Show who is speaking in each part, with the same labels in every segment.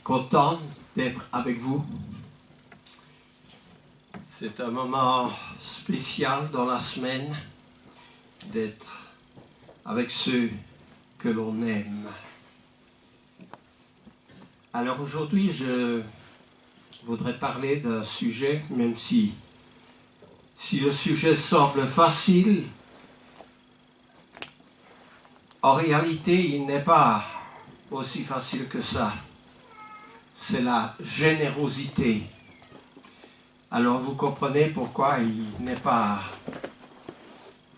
Speaker 1: content d'être avec vous. C'est un moment spécial dans la semaine d'être avec ceux que l'on aime. Alors aujourd'hui, je voudrais parler d'un sujet, même si le sujet semble facile, en réalité, il n'est pas aussi facile que ça. C'est la générosité. Alors vous comprenez pourquoi il n'est pas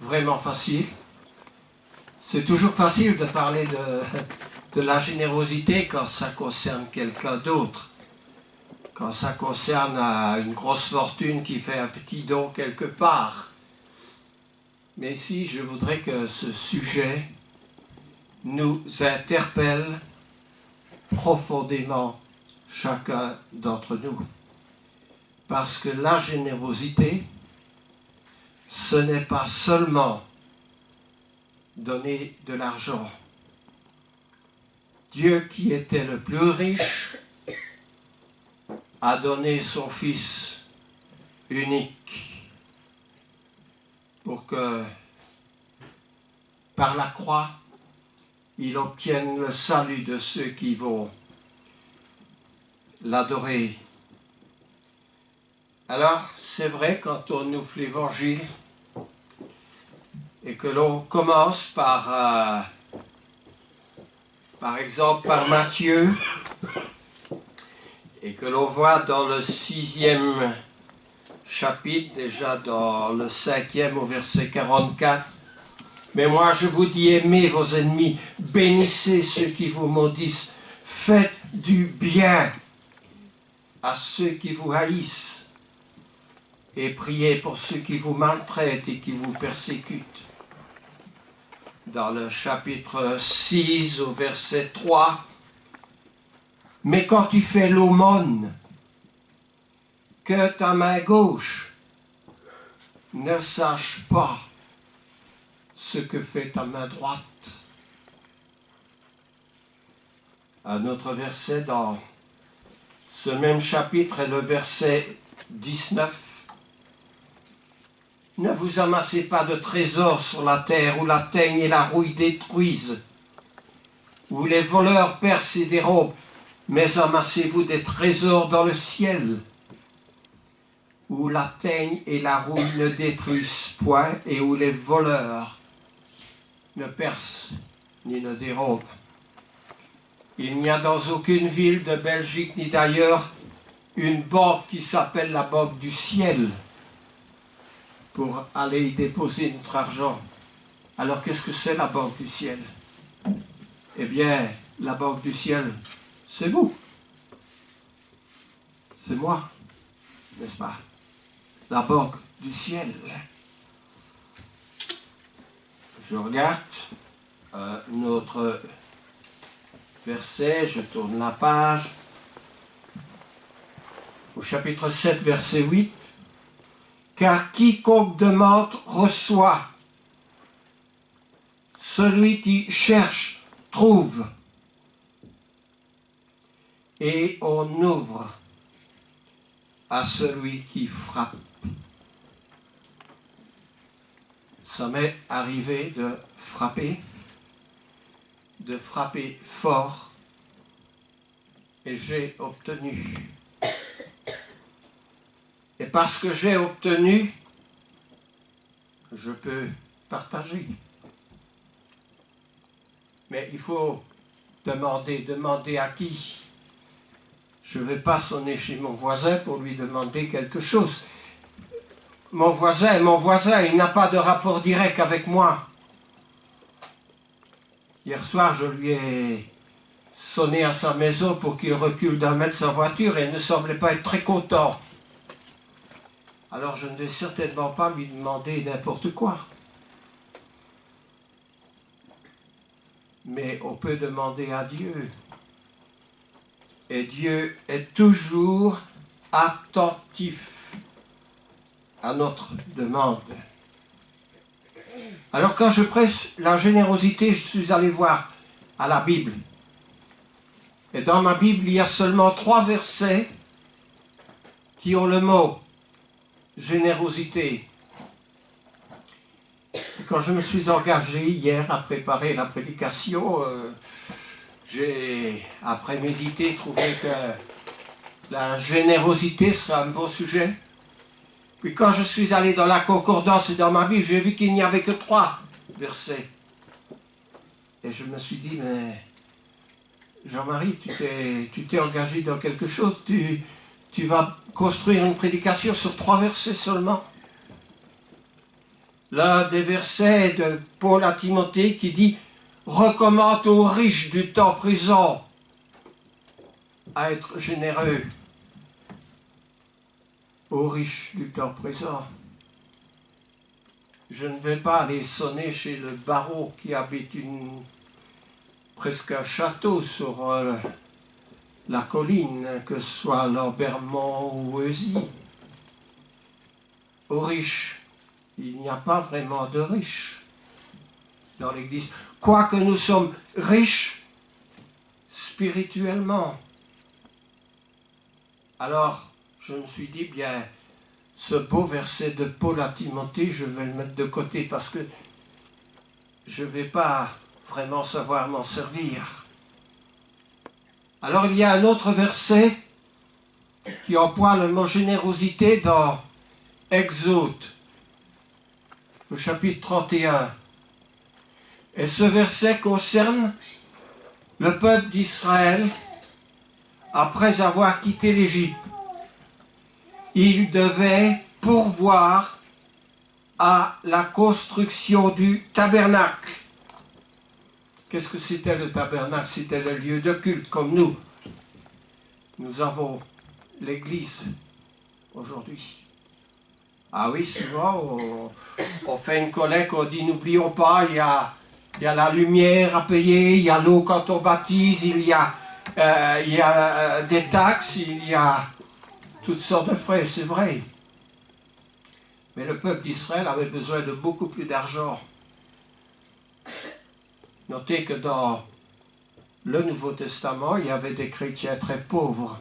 Speaker 1: vraiment facile. C'est toujours facile de parler de la générosité quand ça concerne quelqu'un d'autre. Quand ça concerne une grosse fortune qui fait un petit don quelque part. Mais ici, je voudrais que ce sujet nous interpelle profondément chacun d'entre nous. Parce que la générosité, ce n'est pas seulement donner de l'argent. Dieu qui était le plus riche a donné son Fils unique pour que par la croix, il obtienne le salut de ceux qui vont l'adorer. Alors, c'est vrai, quand on ouvre l'Évangile et que l'on commence par exemple, par Matthieu, et que l'on voit dans le 6e chapitre, déjà dans le 5e au verset 44, « Mais moi je vous dis, aimez vos ennemis, bénissez ceux qui vous maudissent, faites du bien à ceux qui vous haïssent, et priez pour ceux qui vous maltraitent et qui vous persécutent. » Dans le chapitre 6 au verset 3, « Mais quand tu fais l'aumône, que ta main gauche ne sache pas ce que fait ta main droite. » Un autre verset dans ce même chapitre est le verset 19. « Ne vous amassez pas de trésors sur la terre où la teigne et la rouille détruisent, où les voleurs percent et dérobent, mais amassez-vous des trésors dans le ciel, où la teigne et la rouille ne détruisent point et où les voleurs ne percent ni ne dérobent. Il n'y a dans aucune ville de Belgique ni d'ailleurs une banque qui s'appelle la Banque du Ciel pour aller y déposer notre argent. Alors qu'est-ce que c'est la Banque du Ciel? Eh bien, la Banque du Ciel, c'est vous. C'est moi, n'est-ce pas? La Banque du Ciel. Je regarde notre verset, je tourne la page. Au chapitre 7, verset 8. « Car quiconque demande reçoit. Celui qui cherche trouve. Et on ouvre à celui qui frappe. » Ça m'est arrivé de frapper fort, et j'ai obtenu. Et parce que j'ai obtenu, je peux partager. Mais il faut demander à qui? Je ne vais pas sonner chez mon voisin pour lui demander quelque chose. Mon voisin, il n'a pas de rapport direct avec moi. Hier soir, je lui ai sonné à sa maison pour qu'il recule d'un mètre sa voiture et il ne semblait pas être très content. Alors je ne vais certainement pas lui demander n'importe quoi. Mais on peut demander à Dieu. Et Dieu est toujours attentif à notre demande. Alors quand je prêche la générosité, je suis allé voir à la Bible. Et dans ma Bible, il y a seulement 3 versets qui ont le mot générosité. Quand je me suis engagé hier à préparer la prédication, j'ai, après méditer, trouvé que la générosité serait un beau sujet. Puis quand je suis allé dans la concordance et dans ma Bible, j'ai vu qu'il n'y avait que 3 versets. Et je me suis dit, mais Jean-Marie, tu t'es engagé dans quelque chose, tu vas construire une prédication sur 3 versets seulement. L'un des versets de Paul à Timothée qui dit « Recommande aux riches du temps présent à être généreux. » Aux riches du temps présent. Je ne vais pas aller sonner chez le baron qui habite presque un château sur la colline, que ce soit Lambermont ou Eusy. Aux riches, il n'y a pas vraiment de riches dans l'Église. Quoique nous sommes riches spirituellement. Alors, je me suis dit, bien, ce beau verset de Paul à Timothée, je vais le mettre de côté parce que je ne vais pas vraiment savoir m'en servir. Alors il y a un autre verset qui emploie le mot générosité dans Exode, au chapitre 31. Et ce verset concerne le peuple d'Israël après avoir quitté l'Égypte. Il devait pourvoir à la construction du tabernacle. Qu'est-ce que c'était le tabernacle? C'était le lieu de culte, comme nous. Nous avons l'église aujourd'hui. Ah oui, souvent, on fait une collecte, on dit, n'oublions pas, il y a la lumière à payer, il y a l'eau quand on baptise, il y a des taxes, il y a toutes sortes de frais, c'est vrai. Mais le peuple d'Israël avait besoin de beaucoup plus d'argent. Notez que dans le Nouveau Testament, il y avait des chrétiens très pauvres.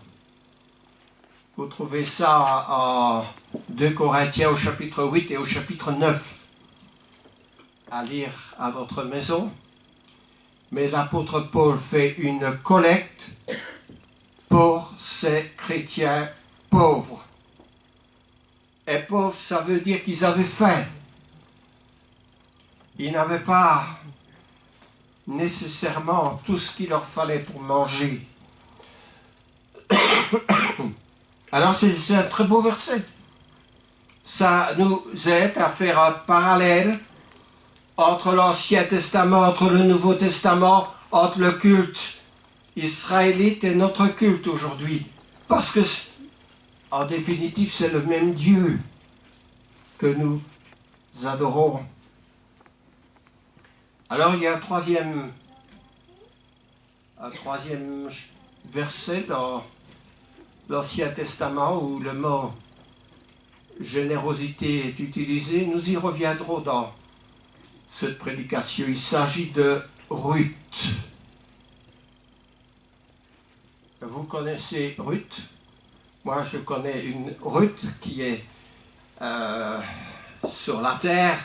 Speaker 1: Vous trouvez ça en 2 Corinthiens au chapitre 8 et au chapitre 9, à lire à votre maison. Mais l'apôtre Paul fait une collecte pour ces chrétiens pauvres. Et pauvres, ça veut dire qu'ils avaient faim. Ils n'avaient pas nécessairement tout ce qu'il leur fallait pour manger. Alors c'est un très beau verset. Ça nous aide à faire un parallèle entre l'Ancien Testament, entre le Nouveau Testament, entre le culte israélite et notre culte aujourd'hui. Parce que, en définitive, c'est le même Dieu que nous adorons. Alors il y a un troisième verset dans l'Ancien Testament où le mot générosité est utilisé. Nous y reviendrons dans cette prédication. Il s'agit de Ruth. Vous connaissez Ruth? Moi, je connais une Ruth qui est sur la terre,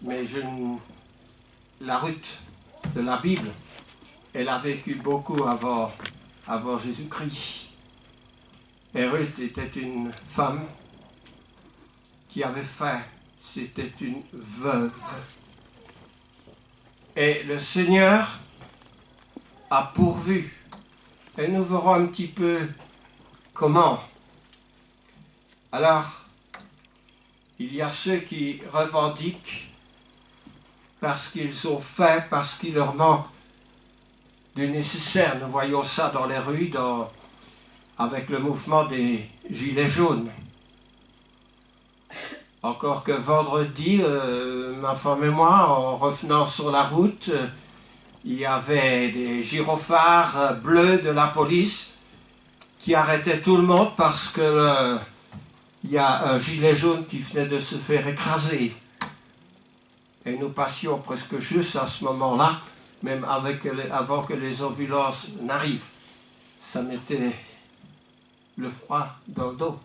Speaker 1: mais la Ruth de la Bible, elle a vécu beaucoup avant Jésus-Christ. Et Ruth était une femme qui avait faim. C'était une veuve. Et le Seigneur a pourvu. Et nous verrons un petit peu comment. Alors, il y a ceux qui revendiquent parce qu'ils ont faim, parce qu'il leur manque du nécessaire. Nous voyons ça dans les rues, avec le mouvement des Gilets jaunes. Encore que vendredi, ma femme et moi, en revenant sur la route, il y avait des gyrophares bleus de la police qui arrêtaient tout le monde parce que il y a un gilet jaune qui venait de se faire écraser. Et nous passions presque juste à ce moment-là même avant que les ambulances n'arrivent. Ça mettait le froid dans le dos.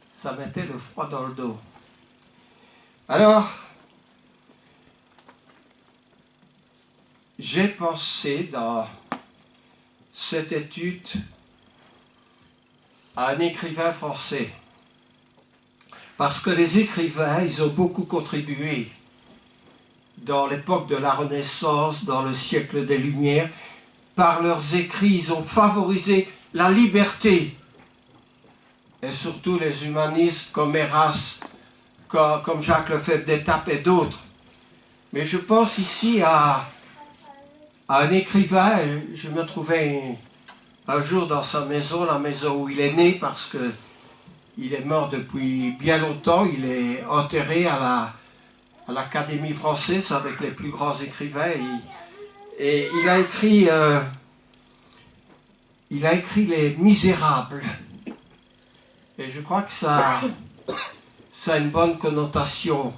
Speaker 1: Ça mettait le froid dans le dos. Alors, j'ai pensé dans cette étude à un écrivain français. Parce que les écrivains, ils ont beaucoup contribué dans l'époque de la Renaissance, dans le siècle des Lumières. Par leurs écrits, ils ont favorisé la liberté. Et surtout les humanistes comme Maurras, comme Jacques Lefebvre d'Étape et d'autres. Mais je pense ici à un écrivain. Je me trouvais un jour dans sa maison, la maison où il est né, parce que il est mort depuis bien longtemps. Il est enterré à l'Académie française avec les plus grands écrivains. Et il a écrit Les Misérables. Et je crois que ça a une bonne connotation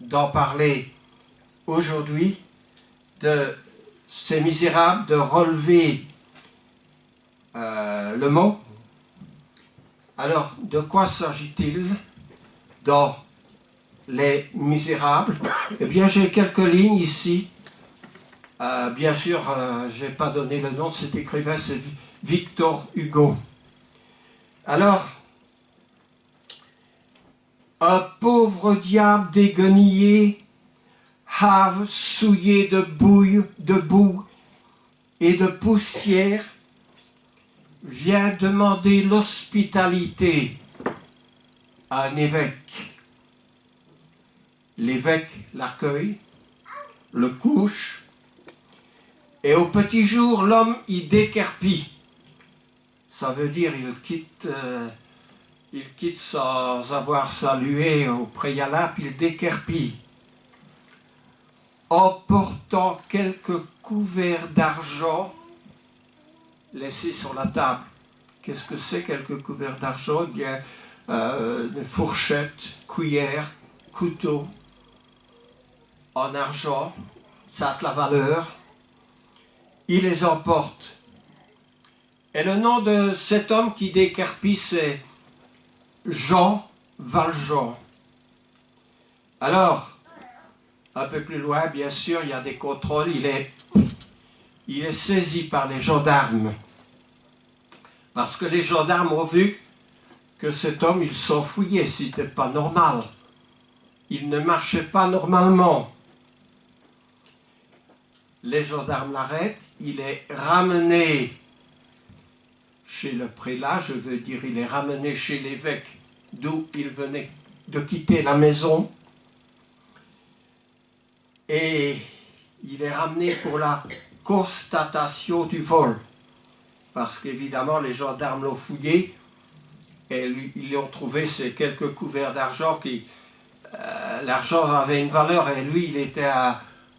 Speaker 1: d'en parler aujourd'hui, de ces misérables, de relever le mot. Alors, de quoi s'agit-il dans Les Misérables? Eh bien, j'ai quelques lignes ici. Bien sûr, je n'ai pas donné le nom de cet écrivain, c'est Victor Hugo. Alors, un pauvre diable déguenillé, hâve souillé de boue et de poussière, vient demander l'hospitalité à un évêque. L'évêque l'accueille, le couche, et au petit jour, l'homme y déquerpit. Ça veut dire il quitte sans avoir salué au préalable, il déquerpit. Emportant quelques couverts d'argent laissés sur la table. Qu'est-ce que c'est, quelques couverts d'argent? Il y a des fourchettes, cuillères, couteaux en argent, ça a de la valeur. Il les emporte. Et le nom de cet homme qui déquerpit, c'est Jean Valjean. Alors, un peu plus loin, bien sûr, il y a des contrôles. Il est saisi par les gendarmes. Parce que les gendarmes ont vu que cet homme, il s'enfuyait, c'était pas normal. Il ne marchait pas normalement. Les gendarmes l'arrêtent, il est ramené chez le prélat, je veux dire, il est ramené chez l'évêque d'où il venait de quitter la maison. Et il est ramené pour la constatation du vol. Parce qu'évidemment, les gendarmes l'ont fouillé et ils lui ont trouvé ces quelques couverts d'argent qui... l'argent avait une valeur et lui, il était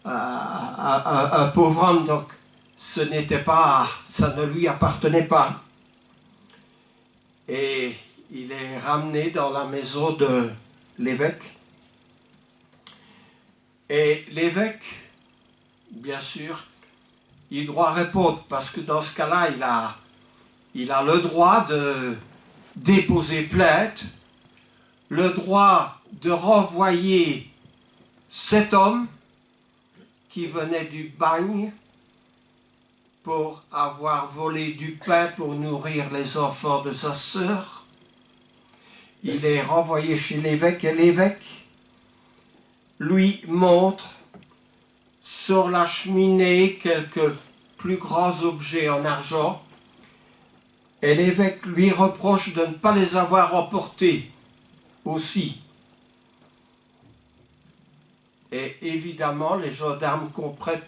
Speaker 1: un pauvre homme, donc ça ne lui appartenait pas. Et il est ramené dans la maison de l'évêque. Et l'évêque, bien sûr, il doit répondre, parce que dans ce cas-là, il a le droit de déposer plainte, le droit de renvoyer cet homme qui venait du bagne pour avoir volé du pain pour nourrir les enfants de sa sœur. Il est renvoyé chez l'évêque et l'évêque lui montre sur la cheminée quelques plus grands objets en argent et l'évêque lui reproche de ne pas les avoir emportés aussi. Et évidemment, les gendarmes comprennent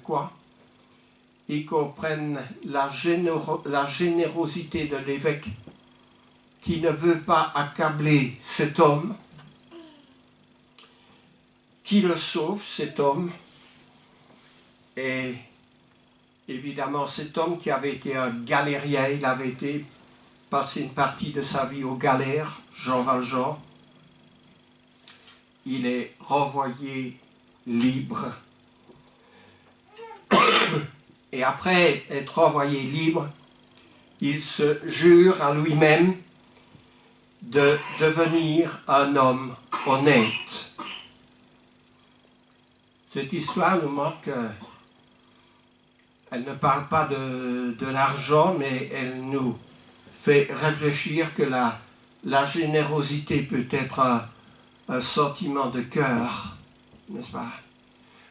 Speaker 1: quoi? Ils comprennent la générosité de l'évêque qui ne veut pas accabler cet homme, qui le sauve, cet homme. Et évidemment, cet homme qui avait été un galérien, il avait passé une partie de sa vie aux galères, Jean Valjean, il est renvoyé libre Et après être envoyé libre, il se jure à lui-même de devenir un homme honnête. Cette histoire nous montre qu'elle ne parle pas de l'argent, mais elle nous fait réfléchir que la générosité peut être un sentiment de cœur, n'est-ce pas?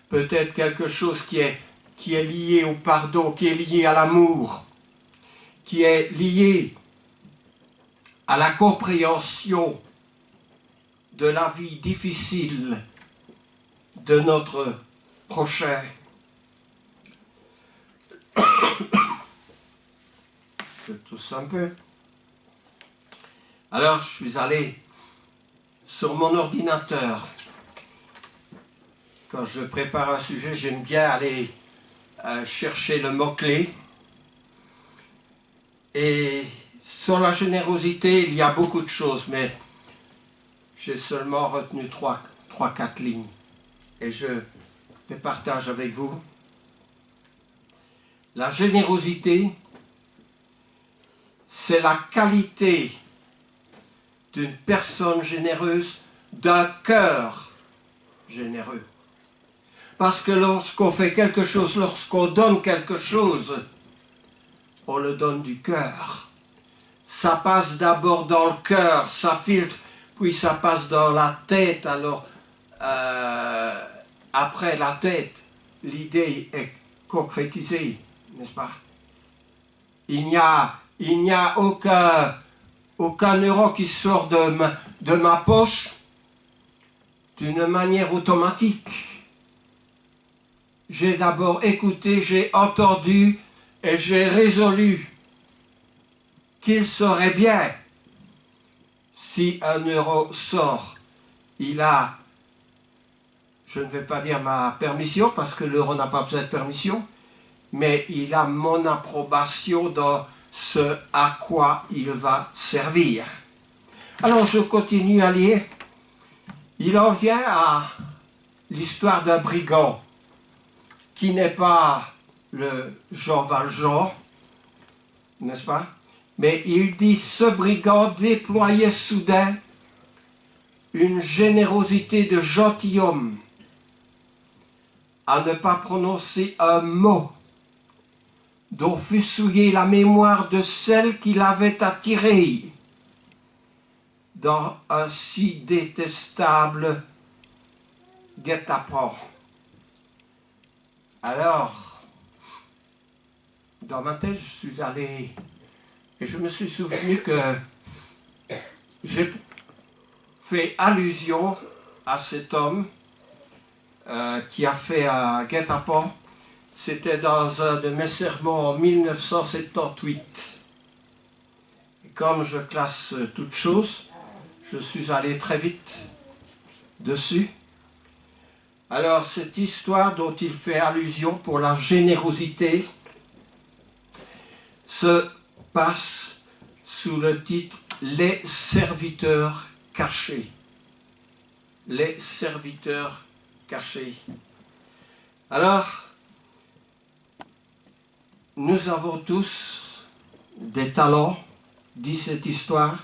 Speaker 1: Peut-être quelque chose qui est lié au pardon, qui est lié à l'amour, qui est lié à la compréhension de la vie difficile de notre prochain. Je tousse un peu. Alors, je suis allé sur mon ordinateur. Quand je prépare un sujet, j'aime bien aller chercher le mot-clé. Et sur la générosité, il y a beaucoup de choses, mais j'ai seulement retenu 3-4 lignes. Et je les partage avec vous. La générosité, c'est la qualité d'une personne généreuse, d'un cœur généreux. Parce que lorsqu'on fait quelque chose, lorsqu'on donne quelque chose, on le donne du cœur. Ça passe d'abord dans le cœur, ça filtre, puis ça passe dans la tête. Alors, après la tête, l'idée est concrétisée, n'est-ce pas? Il n'y a aucun euro qui sort de ma poche d'une manière automatique. J'ai d'abord écouté, j'ai entendu et j'ai résolu qu'il serait bien si un euro sort. Il a, je ne vais pas dire ma permission parce que l'euro n'a pas besoin de permission, mais il a mon approbation dans ce à quoi il va servir. Alors je continue à lire. Il en vient à l'histoire d'un brigand qui n'est pas le Jean Valjean, n'est-ce pas? Mais il dit, ce brigand déployait soudain une générosité de gentilhomme à ne pas prononcer un mot dont fut souillée la mémoire de celle qui l'avait attiré dans un si détestable guet-apens. Alors, dans ma tête, je suis allé et je me suis souvenu que j'ai fait allusion à cet homme qui a fait un guet-apens. C'était dans un de mes sermons en 1978. Et comme je classe toutes choses, je suis allé très vite dessus. Alors, cette histoire dont il fait allusion pour la générosité se passe sous le titre « Les serviteurs cachés ». Les serviteurs cachés. Alors, nous avons tous des talents, dit cette histoire,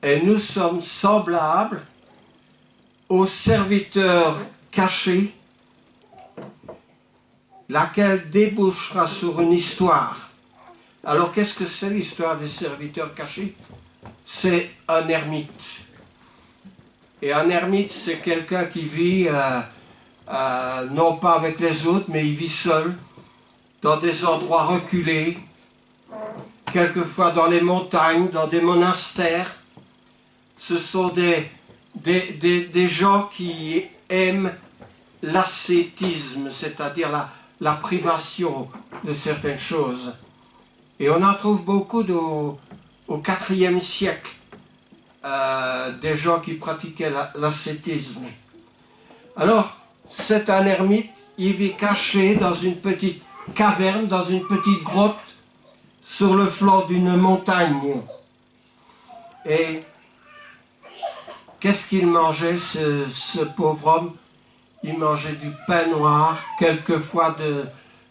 Speaker 1: et nous sommes semblables aux serviteurs cachés, laquelle débouchera sur une histoire. Alors, qu'est-ce que c'est l'histoire des serviteurs cachés? C'est un ermite. Et un ermite, c'est quelqu'un qui vit, non pas avec les autres, mais il vit seul, dans des endroits reculés, quelquefois dans les montagnes, dans des monastères. Ce sont des gens qui aiment l'ascétisme, c'est-à-dire la privation de certaines choses. Et on en trouve beaucoup au IVe siècle, des gens qui pratiquaient l'ascétisme. Alors, c'est un ermite, il vit caché dans une petite caverne, dans une petite grotte, sur le flanc d'une montagne. Et qu'est-ce qu'il mangeait, ce pauvre homme? Il mangeait du pain noir, quelquefois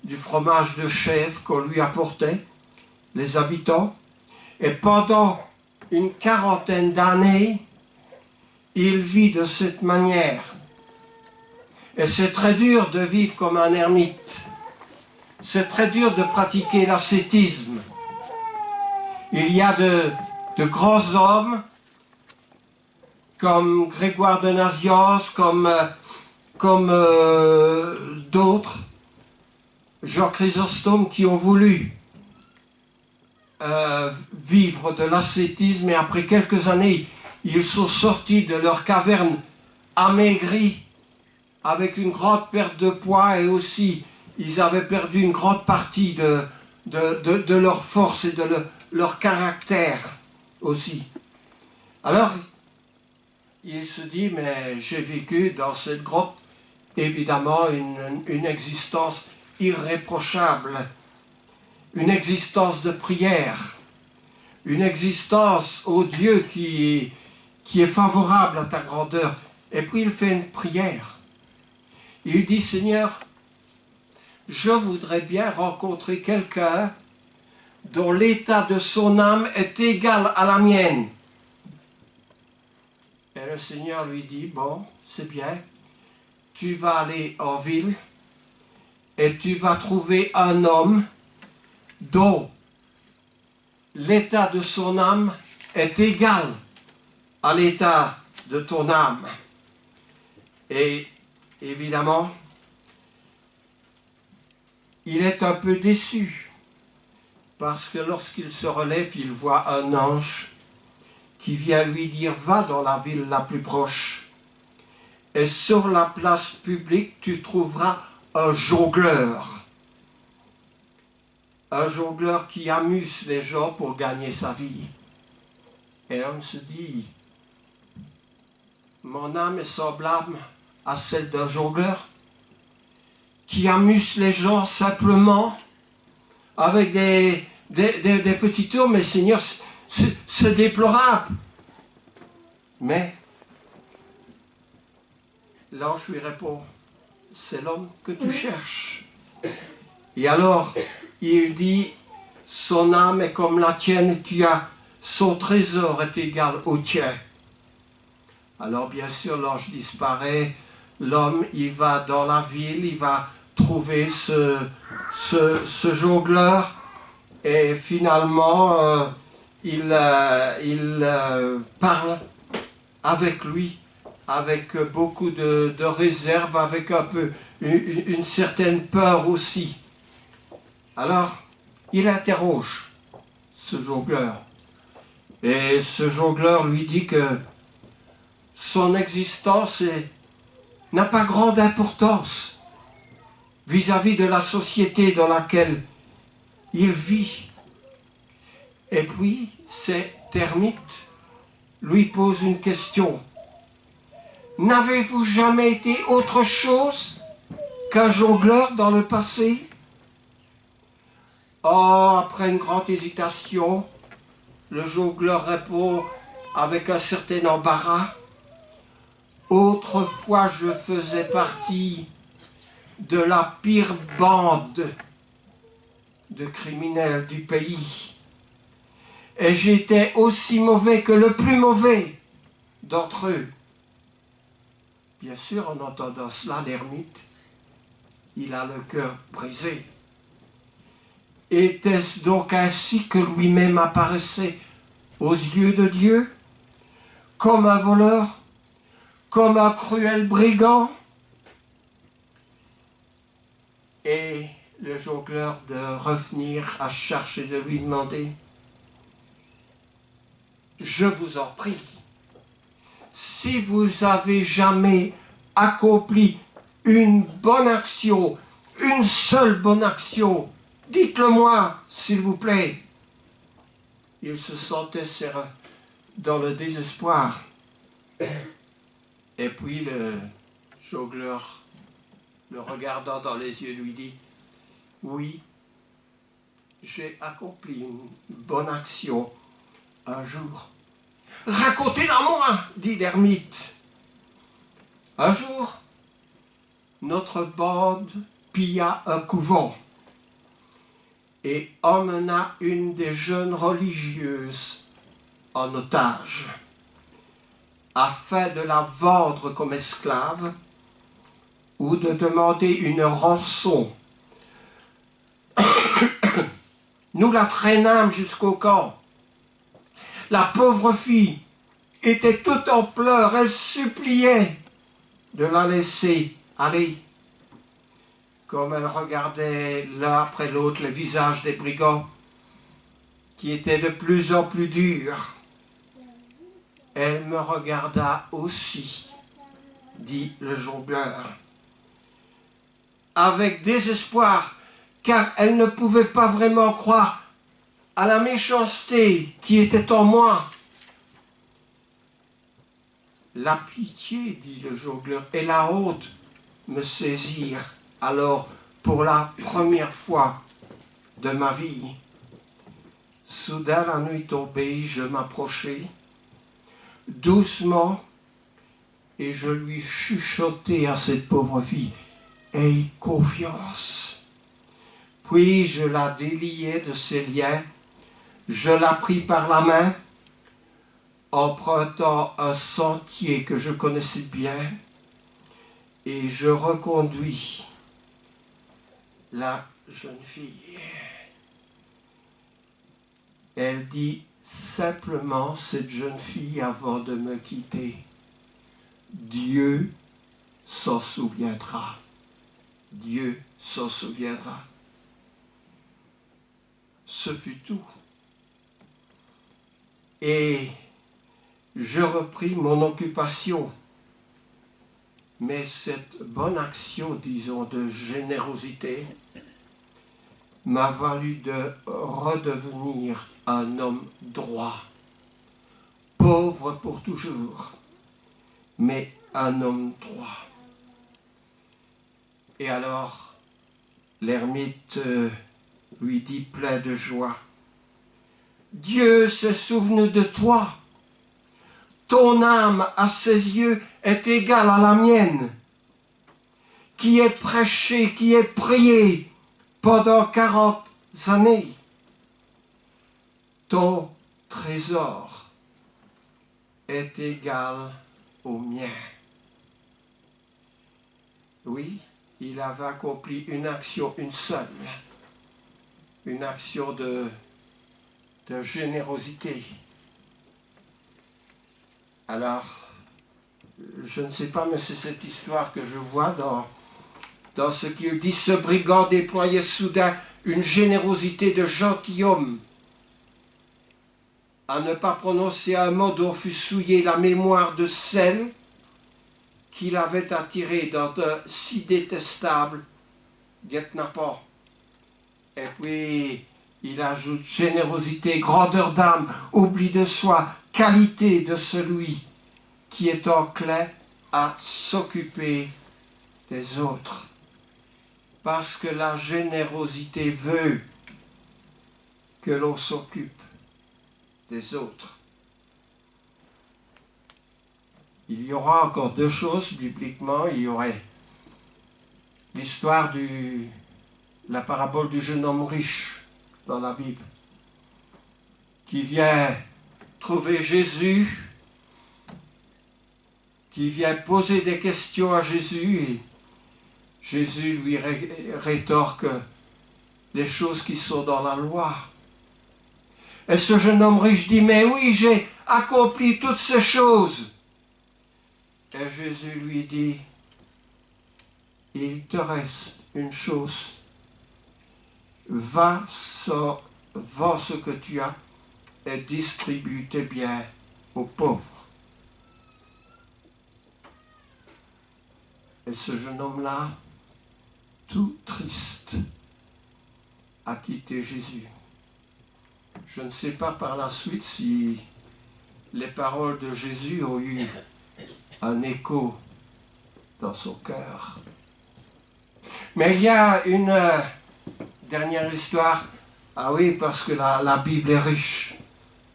Speaker 1: du fromage de chèvre qu'on lui apportait, les habitants. Et pendant une quarantaine d'années, il vit de cette manière. Et c'est très dur de vivre comme un ermite. C'est très dur de pratiquer l'ascétisme. Il y a de grands hommes comme Grégoire de Nazianze, comme d'autres, Jean Chrysostome, qui ont voulu vivre de l'ascétisme, et après quelques années, ils sont sortis de leur caverne amaigris, avec une grande perte de poids, et aussi ils avaient perdu une grande partie de leur force et de leur caractère aussi. Alors, il se dit, mais j'ai vécu dans cette grotte, évidemment, une existence irréprochable, une existence de prière, une existence au Dieu qui est favorable à ta grandeur. Et puis il fait une prière. Il dit, Seigneur, je voudrais bien rencontrer quelqu'un dont l'état de son âme est égal à la mienne. Et le Seigneur lui dit, bon, c'est bien, tu vas aller en ville et tu vas trouver un homme dont l'état de son âme est égal à l'état de ton âme. Et évidemment, il est un peu déçu, parce que lorsqu'il se relève, il voit un ange qui vient lui dire, va dans la ville la plus proche, et sur la place publique, tu trouveras un jongleur qui amuse les gens pour gagner sa vie. Et l'homme se dit, mon âme est semblable à celle d'un jongleur qui amuse les gens simplement avec des petits tours, mais Seigneur, c'est déplorable. Mais l'ange lui répond, c'est l'homme que tu cherches. Et alors, il dit, son âme est comme la tienne, son trésor est égal au tien. Alors bien sûr, l'ange disparaît, l'homme, il va dans la ville, il va trouver ce jongleur, et finalement, il parle avec lui, avec beaucoup de réserve, avec un peu une certaine peur aussi. Alors, il interroge ce jongleur, et ce jongleur lui dit que son existence n'a pas grande importance vis-à-vis de la société dans laquelle il vit. Et puis, cet ermite lui pose une question. N'avez-vous jamais été autre chose qu'un jongleur dans le passé? Oh, après une grande hésitation, le jongleur répond avec un certain embarras. Autrefois, je faisais partie de la pire bande de criminels du pays. Et j'étais aussi mauvais que le plus mauvais d'entre eux. Bien sûr, en entendant cela, l'ermite, il a le cœur brisé. Était-ce donc ainsi que lui-même apparaissait aux yeux de Dieu, comme un voleur, comme un cruel brigand? Et le jongleur de revenir à chercher, de lui demander, je vous en prie, si vous avez jamais accompli une bonne action, une seule bonne action, dites-le moi, s'il vous plaît. Il se sentait dans le désespoir. Et puis le jongleur, le regardant dans les yeux, lui dit, oui, j'ai accompli une bonne action un jour. Racontez-la moi, dit l'ermite. Un jour, notre bande pilla un couvent. et emmena une des jeunes religieuses en otage, afin de la vendre comme esclave ou de demander une rançon. Nous la traînâmes jusqu'au camp. La pauvre fille était toute en pleurs, elle suppliait de la laisser aller. Comme elle regardait l'un après l'autre le visage des brigands, qui étaient de plus en plus durs, elle me regarda aussi, dit le jongleur, avec désespoir, car elle ne pouvait pas vraiment croire à la méchanceté qui était en moi. La pitié, dit le jongleur, et la honte me saisirent alors pour la première fois de ma vie. Soudain la nuit tombée, je m'approchai doucement et je lui chuchotai à cette pauvre fille, « Aie confiance !» Puis je la déliai de ses liens, je la pris par la main, empruntant un sentier que je connaissais bien, et je reconduis la jeune fille. Elle dit simplement, cette jeune fille, avant de me quitter, « Dieu s'en souviendra. Dieu s'en souviendra. » Ce fut tout. Et je repris mon occupation. Mais cette bonne action, disons, de générosité, m'a valu de redevenir un homme droit, pauvre pour toujours, mais un homme droit. Et alors, l'ermite lui dit plein de joie, « Dieu se souvenu de toi. Ton âme, à ses yeux, est égale à la mienne, qui est prêché, qui est prié pendant 40 années. Ton trésor est égal au mien. » Oui, il avait accompli une action, une seule, une action de générosité. Alors, je ne sais pas, mais c'est cette histoire que je vois dans ce qu'il dit. Ce brigand déployait soudain une générosité de gentilhomme, à ne pas prononcer un mot dont fut souillée la mémoire de celle qu'il avait attirée dans un si détestable guet-apens. Et puis, il ajoute générosité, grandeur d'âme, oubli de soi, qualité de celui qui est enclin à s'occuper des autres. Parce que la générosité veut que l'on s'occupe des autres. Il y aura encore deux choses bibliquement. Il y aurait l'histoire la parabole du jeune homme riche dans la Bible, qui vient trouver Jésus, qui vient poser des questions à Jésus, et Jésus lui rétorque les choses qui sont dans la loi. Et ce jeune homme riche dit, « Mais oui, j'ai accompli toutes ces choses. » Et Jésus lui dit, « Il te reste une chose. Va, vends ce que tu as et distribue tes biens aux pauvres. » Et ce jeune homme-là, tout triste, a quitté Jésus. Je ne sais pas par la suite si les paroles de Jésus ont eu un écho dans son cœur. Mais il y a une dernière histoire. Ah oui, parce que la Bible est riche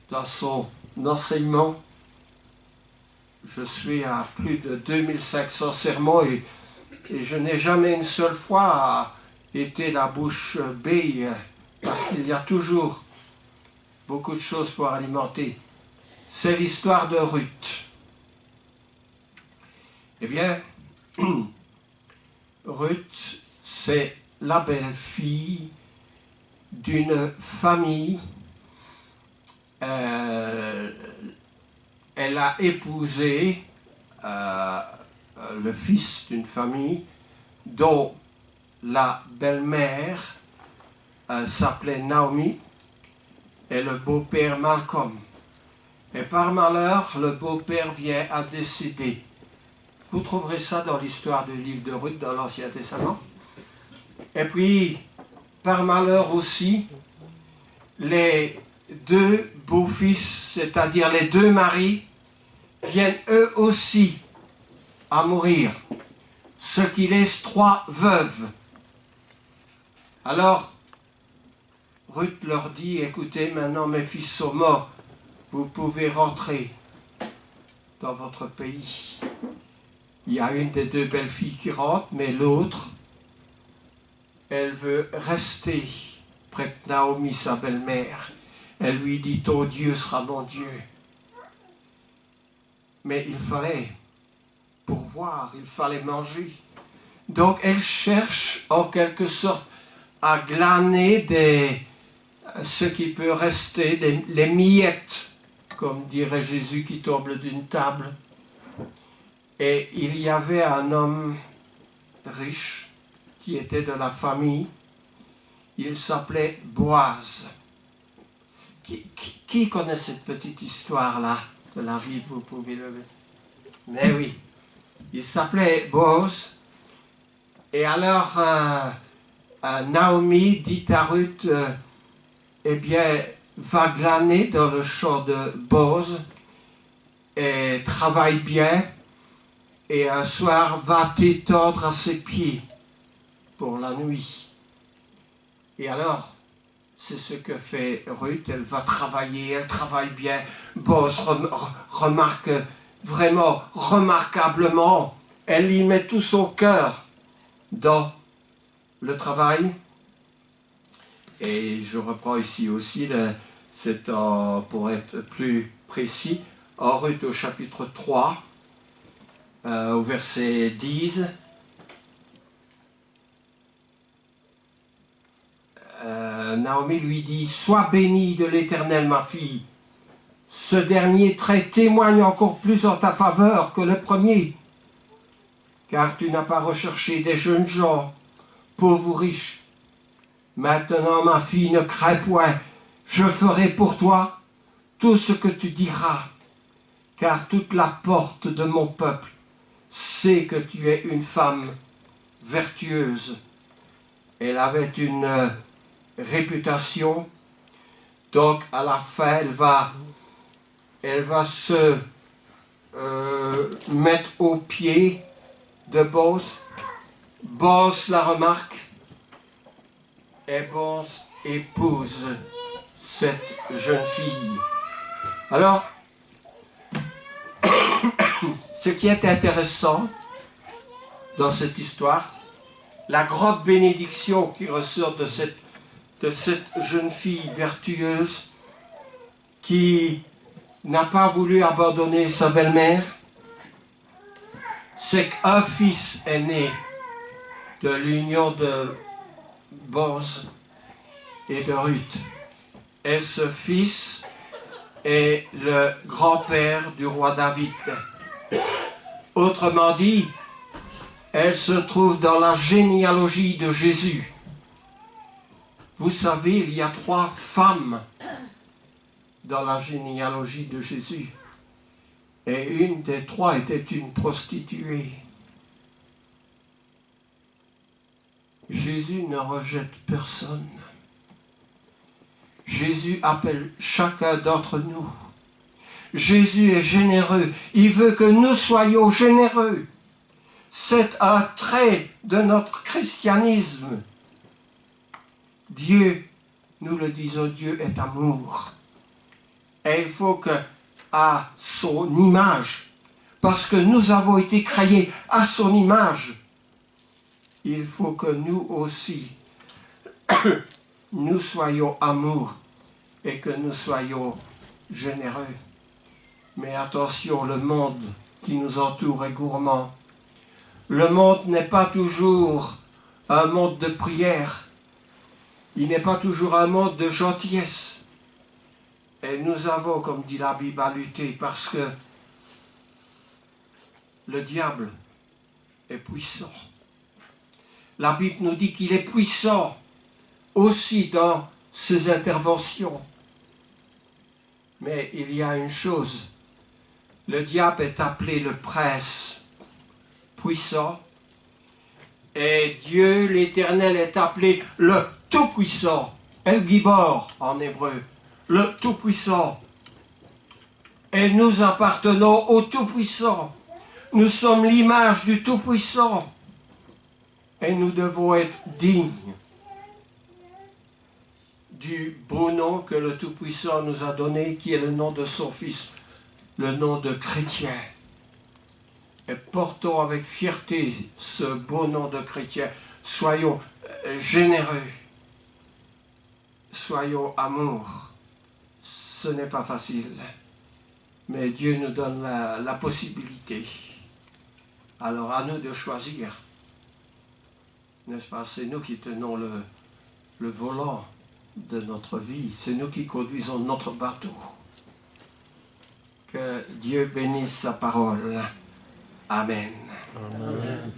Speaker 1: dans son enseignement. Je suis à plus de 2500 sermons et je n'ai jamais une seule fois été la bouche bée parce qu'il y a toujours beaucoup de choses pour alimenter. C'est l'histoire de Ruth. Eh bien, Ruth, c'est la belle-fille d'une famille. Elle a épousé le fils d'une famille dont la belle-mère s'appelait Naomi et le beau-père Malcolm. Et par malheur, le beau-père vient à décéder. Vous trouverez ça dans l'histoire du livre de Ruth dans l'Ancien Testament. Et puis, par malheur aussi, les deux beaux-fils, c'est-à-dire les deux maris, viennent eux aussi à mourir, ce qui laisse 3 veuves. Alors, Ruth leur dit, écoutez, maintenant mes fils sont morts, vous pouvez rentrer dans votre pays. Il y a une des 2 belles-filles qui rentre, mais l'autre, elle veut rester près de Naomi, sa belle-mère. Elle lui dit, ton Dieu sera mon Dieu. Mais il fallait pourvoir, il fallait manger. Donc elle cherche en quelque sorte à glaner ce qui peut rester, les miettes, comme dirait Jésus qui tombe d'une table. Et il y avait un homme riche qui était de la famille. Il s'appelait Boaz. Qui connaît cette petite histoire-là de la vie, vous pouvez lever? Mais oui, il s'appelait Boaz. Et alors, Naomi dit à Ruth, eh bien, va glaner dans le champ de Boaz et travaille bien. Et un soir, va t'étendre à ses pieds pour la nuit. Et alors, c'est ce que fait Ruth, elle va travailler, elle travaille bien. Boaz remarque vraiment remarquablement, elle y met tout son cœur dans le travail. Et je reprends ici aussi, pour être plus précis, en Ruth au chapitre 3, au verset 10, Naomi lui dit, « Sois bénie de l'Éternel, ma fille. Ce dernier trait témoigne encore plus en ta faveur que le premier, car tu n'as pas recherché des jeunes gens, pauvres ou riches. Maintenant, ma fille, ne crains point, je ferai pour toi tout ce que tu diras, car toute la porte de mon peuple sait que tu es une femme vertueuse. » Elle avait une réputation, donc à la fin, elle va se mettre au pied de Boaz. Boaz la remarque et Boaz épouse cette jeune fille. Alors, ce qui est intéressant dans cette histoire, la grande bénédiction qui ressort de cette jeune fille vertueuse qui n'a pas voulu abandonner sa belle-mère, c'est qu'un fils est né de l'union de Boaz et de Ruth. Et ce fils est le grand-père du roi David. Autrement dit, elle se trouve dans la généalogie de Jésus. Vous savez, il y a 3 femmes dans la généalogie de Jésus. Et une des 3 était une prostituée. Jésus ne rejette personne. Jésus appelle chacun d'entre nous. Jésus est généreux. Il veut que nous soyons généreux. C'est un trait de notre christianisme. Dieu, nous le disons, Dieu est amour. Et il faut que, à son image, parce que nous avons été créés à son image, il faut que nous aussi, nous soyons amour et que nous soyons généreux. Mais attention, le monde qui nous entoure est gourmand. Le monde n'est pas toujours un monde de prière. Il n'est pas toujours un monde de gentillesse. Et nous avons, comme dit la Bible, à lutter parce que le diable est puissant. La Bible nous dit qu'il est puissant aussi dans ses interventions. Mais il y a une chose, le diable est appelé le prince puissant et Dieu l'Éternel est appelé le Tout-Puissant, El Gibor en hébreu, le Tout-Puissant. Et nous appartenons au Tout-Puissant. Nous sommes l'image du Tout-Puissant et nous devons être dignes du beau nom que le Tout-Puissant nous a donné, qui est le nom de son Fils, le nom de chrétien. Et portons avec fierté ce beau nom de chrétien. Soyons généreux. Soyons amour. Ce n'est pas facile. Mais Dieu nous donne la possibilité. Alors à nous de choisir. N'est-ce pas? C'est nous qui tenons le volant de notre vie. C'est nous qui conduisons notre bateau. Que Dieu bénisse sa parole. Amen.
Speaker 2: Amen.